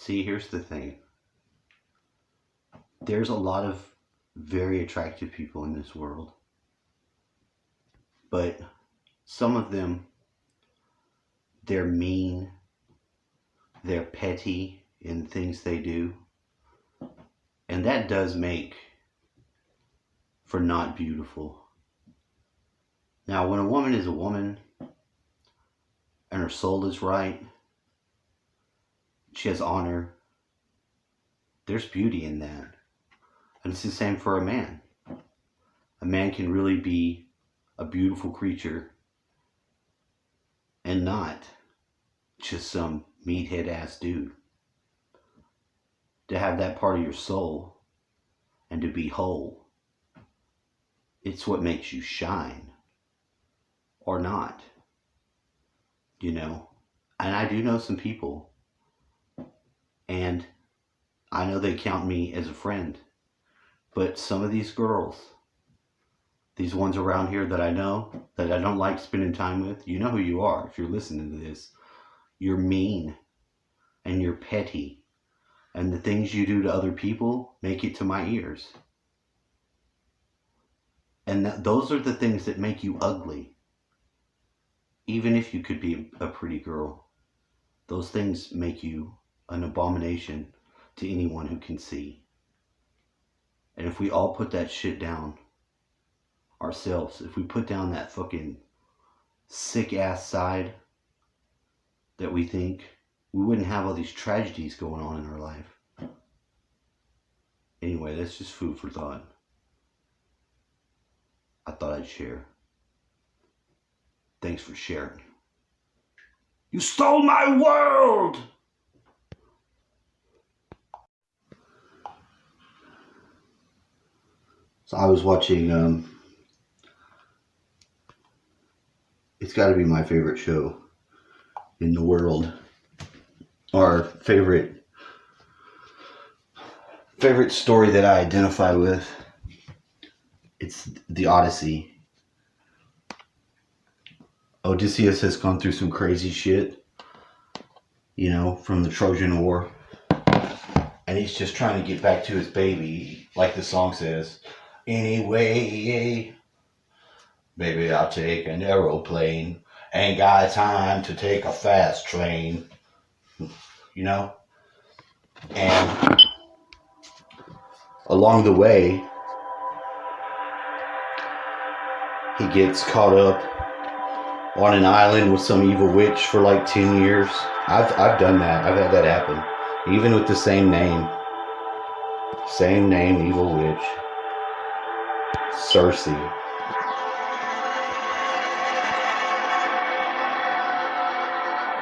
See, here's the thing. There's a lot of very attractive people in this world, but some of them, they're mean, they're petty in things they do, and that does make for not beautiful. Now, when a woman is a woman and her soul is right, she has honor, there's beauty in that. And it's the same for a man. A man can really be a beautiful creature and not just some meathead ass dude. To have that part of your soul and to be whole, it's what makes you shine or not, you know. And I do know some people, and I know they count me as a friend, but some of these girls, these ones around here that I know, that I don't like spending time with, you know who you are if you're listening to this. You're mean and you're petty, and the things you do to other people make it to my ears. And those are the things that make you ugly. Even if you could be a pretty girl, those things make you an abomination to anyone who can see. And if we all put that shit down ourselves, if we put down that fucking sick ass side that we think, we wouldn't have all these tragedies going on in our life. Anyway, that's just food for thought. I thought I'd share. Thanks for sharing. You stole my world! So I was watching, it's got to be my favorite show in the world. Our favorite story that I identify with. It's the Odyssey. Odysseus has gone through some crazy shit, you know, from the Trojan War. And he's just trying to get back to his baby, like the song says. Anyway, baby, I'll take an aeroplane. Ain't got time to take a fast train. You know? And along the way, he gets caught up on an island with some evil witch for like 10 years. I've done that. I've had that happen. Even with the same name. Same name, evil witch. Cersei.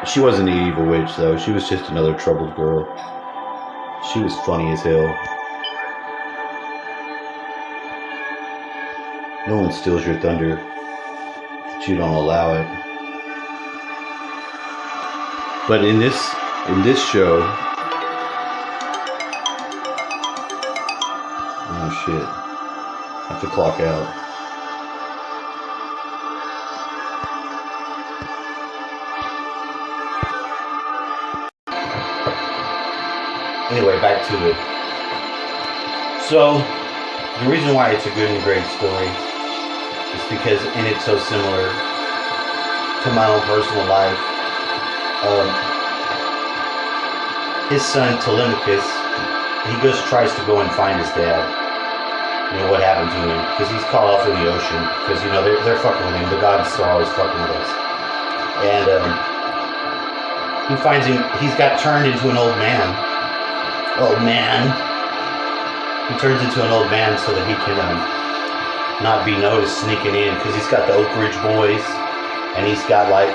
She wasn't an evil witch though. She was just another troubled girl. She was funny as hell. No one steals your thunder, but you don't allow it. But in this show, oh shit, I have to clock out. Anyway, back to it. So, the reason why it's a good and great story is because, and it's so similar to my own personal life. His son Telemachus, he tries to go and find his dad. You know what happened to him, because he's caught off in the ocean. Because you know they're fucking with him. The gods are always fucking with us. And he finds him. He's got turned into an old man. Old man. He turns into an old man so that he can not be noticed sneaking in, because he's got the Oak Ridge Boys, and he's got like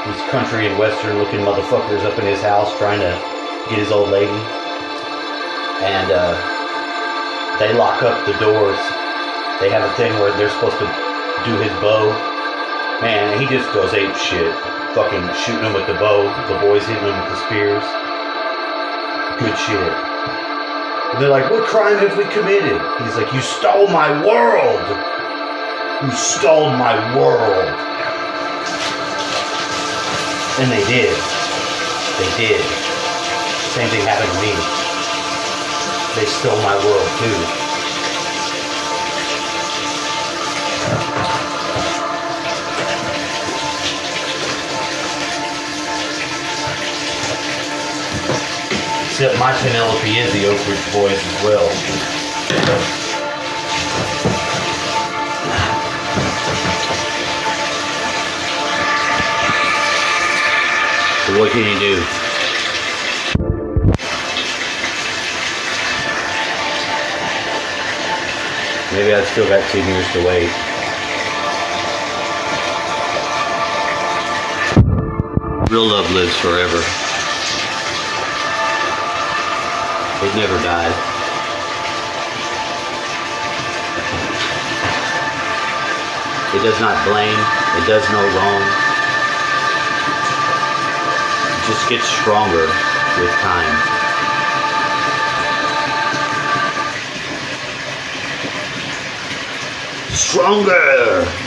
these country and western looking motherfuckers up in his house trying to get his old lady. And they lock up the doors. They have a thing where they're supposed to do his bow. Man, and he just goes ape shit. Fucking shooting him with the bow. The boys hitting him with the spears. Good shit. And they're like, what crime have we committed? He's like, you stole my world. You stole my world. And they did. They did. Same thing happened to me. They stole my world too. Except my Penelope is the Oak Ridge Boys as well. So what can you do? Maybe I've still got 10 years to wait. Real love lives forever. It never dies. It does not blame. It does no wrong. It just gets stronger with time. Stronger!